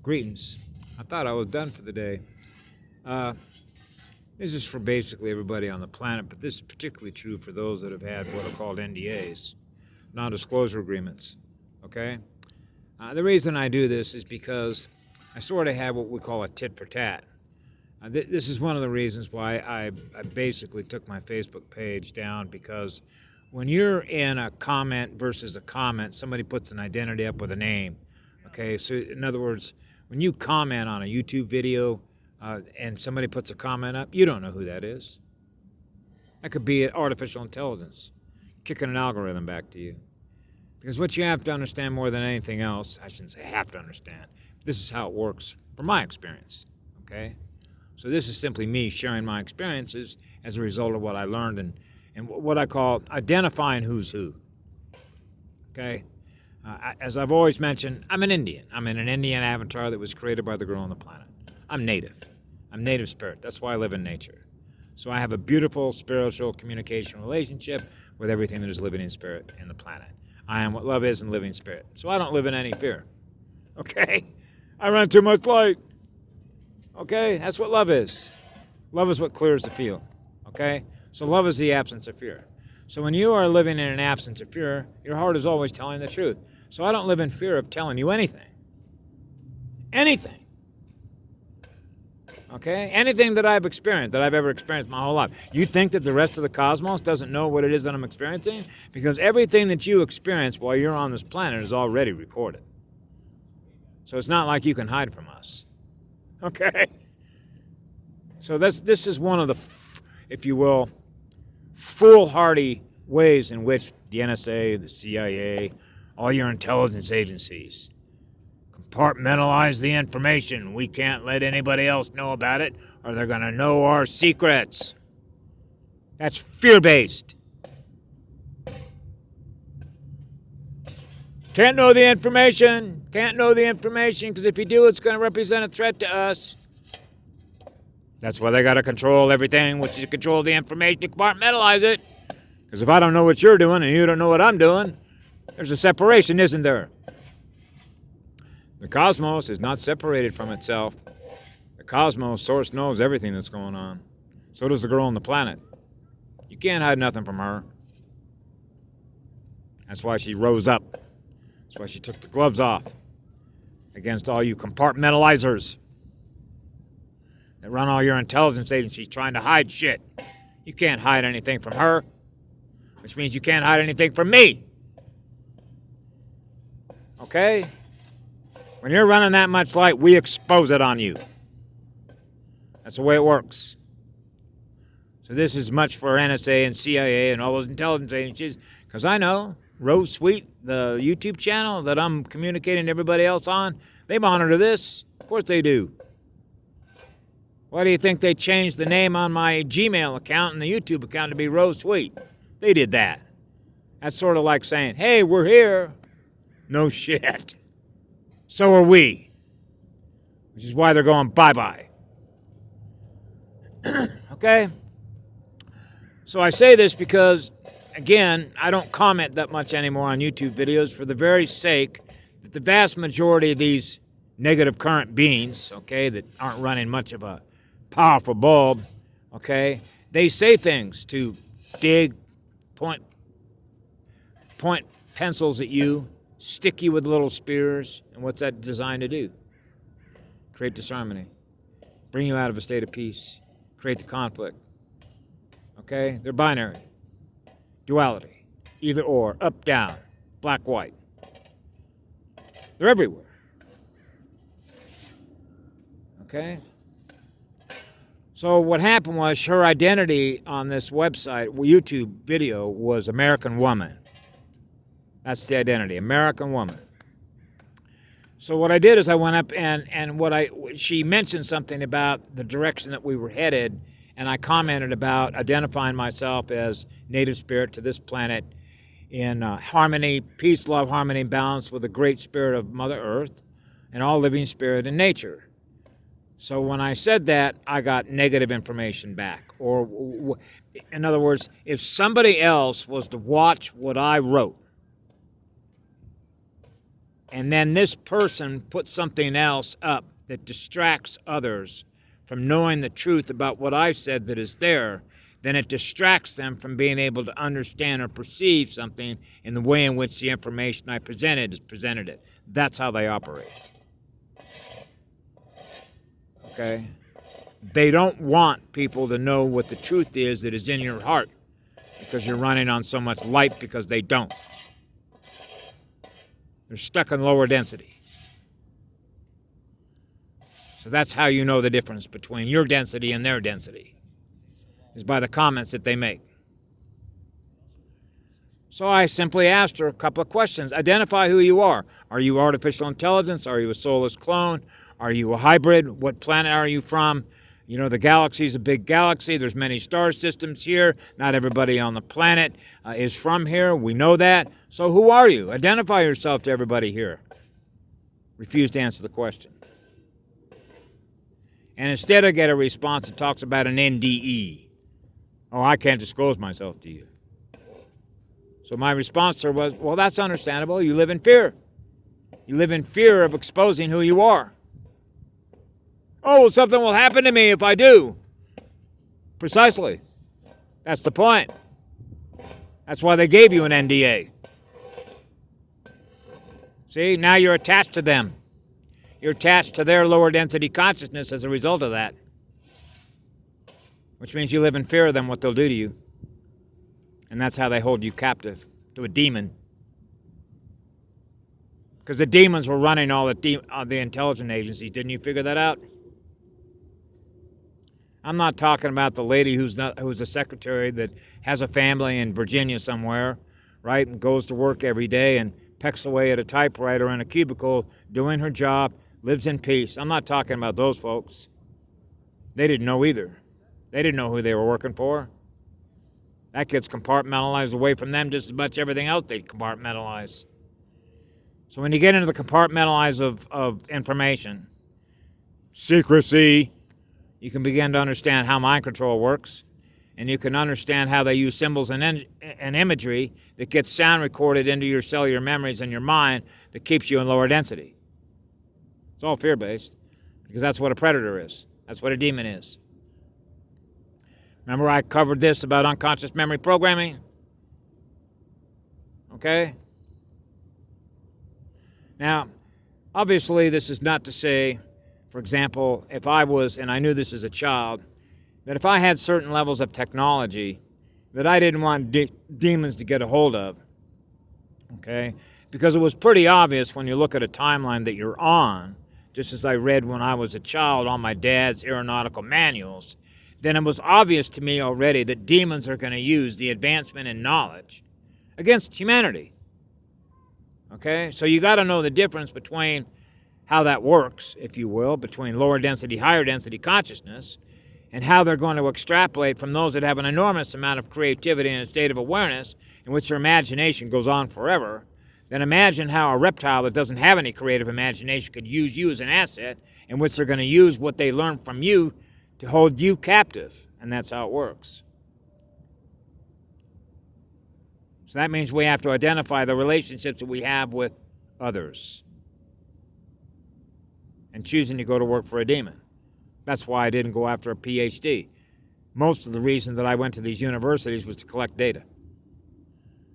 Greetings. I thought I was done for the day. Uh, this is for basically everybody on the planet, but this is particularly true for those that have had what are called NDAs, non-disclosure agreements. Okay? The reason I do this is because I sort of have what we call a tit for tat. This is one of the reasons why I basically took my Facebook page down, because when you're in a comment versus a comment, somebody puts an identity up with a name. Okay, so in other words, when you comment on a YouTube video and somebody puts a comment up, you don't know who that is. That could be artificial intelligence kicking an algorithm back to you. Because what you have to understand more than anything else, I shouldn't say have to understand, this is how it works from my experience. Okay? So this is simply me sharing my experiences as a result of what I learned and what I call identifying who's who. Okay? As I've always mentioned, I'm an Indian. I'm in an Indian avatar that was created by the girl on the planet. I'm native. I'm native spirit. That's why I live in nature. So I have a beautiful spiritual communication relationship with everything that is living in spirit in the planet. I am what love is in living spirit. So I don't live in any fear. Okay? I run too much light. Okay? That's what love is. Love is what clears the field. Okay? So love is the absence of fear. So when you are living in an absence of fear, your heart is always telling the truth. So I don't live in fear of telling you anything. Anything. Okay? Anything that I've experienced, that I've ever experienced my whole life. You think that the rest of the cosmos doesn't know what it is that I'm experiencing? Because everything that you experience while you're on this planet is already recorded. So it's not like you can hide from us. Okay? So this is one of the, if you will, foolhardy ways in which the NSA, the CIA, all your intelligence agencies compartmentalize the information. We can't let anybody else know about it, or they're going to know our secrets. That's fear-based. Can't know the information. Can't know the information, because if you do, it's going to represent a threat to us. That's why they got to control everything, which is control the information to compartmentalize it. Because if I don't know what you're doing and you don't know what I'm doing, there's a separation, isn't there? The cosmos is not separated from itself. The cosmos source knows everything that's going on. So does the girl on the planet. You can't hide nothing from her. That's why she rose up. That's why she took the gloves off against all you compartmentalizers that run all your intelligence agencies trying to hide shit. You can't hide anything from her, which means you can't hide anything from me. Okay? When you're running that much light, we expose it on you. That's the way it works. So this is much for NSA and CIA and all those intelligence agencies, because I know Rose Sweet, the YouTube channel that I'm communicating to everybody else on, they monitor this. Of course they do. Why do you think they changed the name on my Gmail account and the YouTube account to be Rose Sweet? They did that. That's sort of like saying, hey, we're here. No shit. So are we. Which is why they're going bye-bye. Okay? So I say this because, again, I don't comment that much anymore on YouTube videos for the very sake that the vast majority of these negative current beings, okay, that aren't running much of a powerful bulb, okay, they say things to dig, point pencils at you, stick you with little spears, and what's that designed to do? Create disharmony, bring you out of a state of peace, create the conflict. Okay? They're binary. Duality. Either or, up, down, black, white. They're everywhere. Okay? So what happened was her identity on this website, YouTube video, was American Woman. That's the identity, American Woman. So what I did is I went up and she mentioned something about the direction that we were headed, and I commented about identifying myself as native spirit to this planet in harmony, peace, love, harmony, and balance with the great spirit of Mother Earth and all living spirit in nature. So when I said that, I got negative information back. Or, in other words, if somebody else was to watch what I wrote, and then this person puts something else up that distracts others from knowing the truth about what I've said that is there, then it distracts them from being able to understand or perceive something in the way in which the information I presented is presented it. That's how they operate. Okay? They don't want people to know what the truth is that is in your heart because you're running on so much light, because they don't. They're stuck in lower density. So that's how you know the difference between your density and their density, is by the comments that they make. So I simply asked her a couple of questions. Identify who you are. Are you artificial intelligence? Are you a soulless clone? Are you a hybrid? What planet are you from? You know, the galaxy is a big galaxy. There's many star systems here. Not everybody on the planet is from here. We know that. So who are you? Identify yourself to everybody here. Refuse to answer the question. And instead I get a response that talks about an NDE. Oh, I can't disclose myself to you. So my response to her was, well, that's understandable. You live in fear. You live in fear of exposing who you are. Oh, well, something will happen to me if I do. Precisely. That's the point. That's why they gave you an NDA. See, now you're attached to them. You're attached to their lower density consciousness as a result of that. Which means you live in fear of them, what they'll do to you. And that's how they hold you captive to a demon. Because the demons were running all the intelligence agencies. Didn't you figure that out? I'm not talking about the lady who's a secretary that has a family in Virginia somewhere, right, and goes to work every day and pecks away at a typewriter in a cubicle doing her job, lives in peace. I'm not talking about those folks. They didn't know either. They didn't know who they were working for. That gets compartmentalized away from them just as much as everything else they compartmentalize. So when you get into the compartmentalize of information, secrecy, you can begin to understand how mind control works, and you can understand how they use symbols and imagery that gets sound recorded into your cellular memories in your mind that keeps you in lower density. It's all fear-based, because that's what a predator is. That's what a demon is. Remember I covered this about unconscious memory programming? Okay? Now, obviously this is not to say, for example, if I was, and I knew this as a child, that if I had certain levels of technology that I didn't want demons to get a hold of, okay? Because it was pretty obvious when you look at a timeline that you're on, just as I read when I was a child on my dad's aeronautical manuals, then it was obvious to me already that demons are going to use the advancement in knowledge against humanity. Okay? So you got to know the difference between how that works, if you will, between lower density, higher density consciousness, and how they're going to extrapolate from those that have an enormous amount of creativity and a state of awareness in which their imagination goes on forever. Then imagine how a reptile that doesn't have any creative imagination could use you as an asset, in which they're going to use what they learn from you to hold you captive. And that's how it works. So that means we have to identify the relationships that we have with others and choosing to go to work for a demon. That's why I didn't go after a PhD. Most of the reason that I went to these universities was to collect data.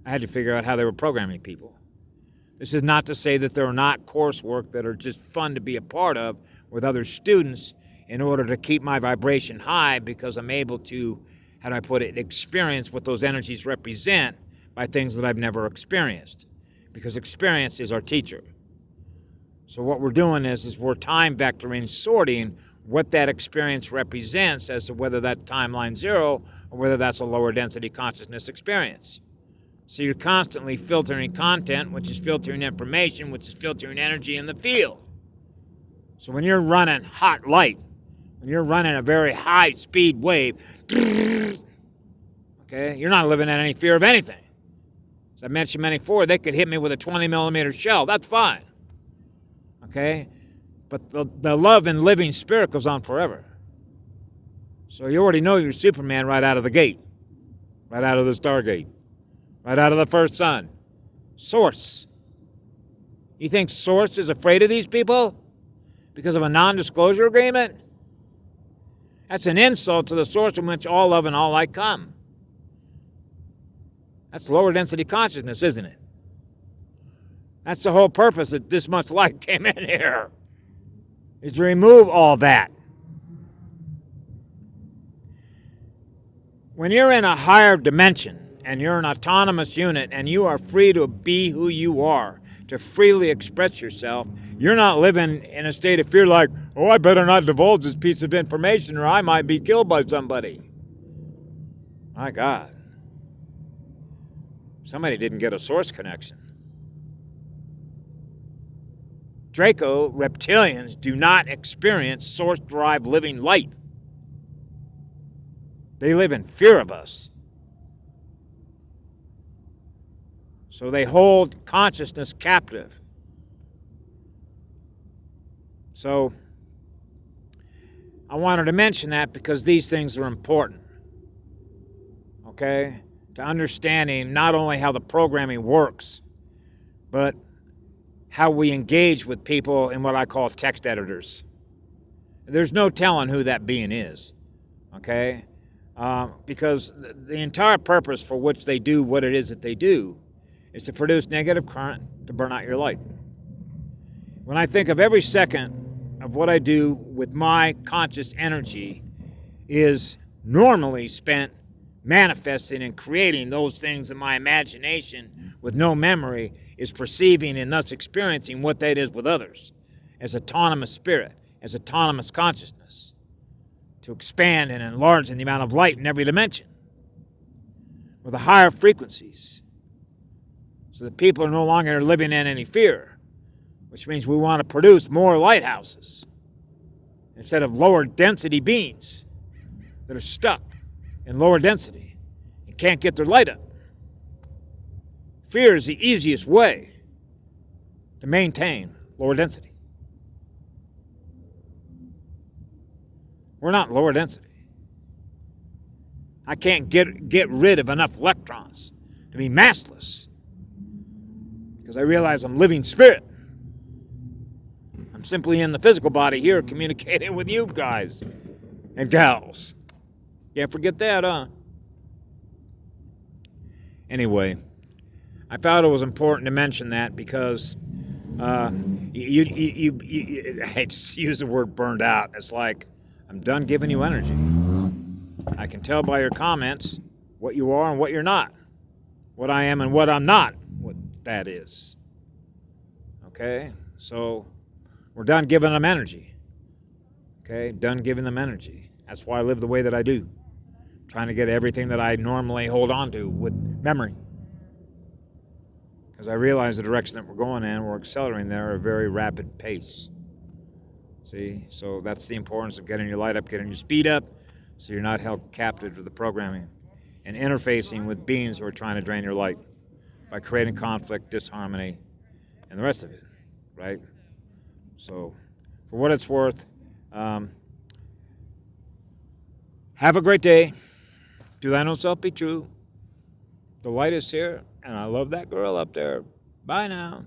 I had to figure out how they were programming people. This is not to say that there are not coursework that are just fun to be a part of with other students in order to keep my vibration high, because I'm able to, how do I put it, experience what those energies represent by things that I've never experienced. Because experience is our teacher. So what we're doing is we're time vectoring, sorting what that experience represents as to whether that's timeline 0 or whether that's a lower density consciousness experience. So you're constantly filtering content, which is filtering information, which is filtering energy in the field. So when you're running hot light, when you're running a very high speed wave, okay, you're not living in any fear of anything. As I mentioned before, they could hit me with a 20 millimeter shell. That's fine. Okay? But the love and living spirit goes on forever. So you already know you're Superman right out of the gate. Right out of the Stargate. Right out of the first sun. Source. You think Source is afraid of these people because of a non-disclosure agreement? That's an insult to the source from which all love and all light come. That's lower density consciousness, isn't it? That's the whole purpose that this much light came in here, is to remove all that. When you're in a higher dimension and you're an autonomous unit and you are free to be who you are, to freely express yourself, you're not living in a state of fear like, oh, I better not divulge this piece of information or I might be killed by somebody. My God. Somebody didn't get a source connection. Draco reptilians do not experience source-derived living light. They live in fear of us. So they hold consciousness captive. So I wanted to mention that because these things are important. Okay? To understanding not only how the programming works, but how we engage with people in what I call text editors. There's no telling who that being is. Okay? Because the entire purpose for which they do what it is that they do is to produce negative current to burn out your light. When I think of every second of what I do with my conscious energy is normally spent manifesting and creating those things in my imagination with no memory, is perceiving and thus experiencing what that is with others as autonomous spirit, as autonomous consciousness, to expand and enlarge in the amount of light in every dimension with the higher frequencies, so that people are no longer living in any fear, which means we want to produce more lighthouses instead of lower density beings that are stuck in lower density and can't get their light up. Fear is the easiest way to maintain lower density. We're not lower density. I can't get rid of enough electrons to be massless because I realize I'm living spirit. I'm simply in the physical body here communicating with you guys and gals. Can't forget that, huh? Anyway, I thought it was important to mention that because I just use the word burned out. It's like, I'm done giving you energy. I can tell by your comments what you are and what you're not, what I am and what I'm not, what that is. Okay? So we're done giving them energy. Okay? Done giving them energy. That's why I live the way that I do. Trying to get everything that I normally hold on to with memory. Because I realize the direction that we're going in, we're accelerating there at a very rapid pace. See? So that's the importance of getting your light up, getting your speed up, so you're not held captive to the programming. And interfacing with beings who are trying to drain your light by creating conflict, disharmony, and the rest of it. Right? So, for what it's worth, have a great day. Do thine own self be true. The light is here, and I love that girl up there. Bye now.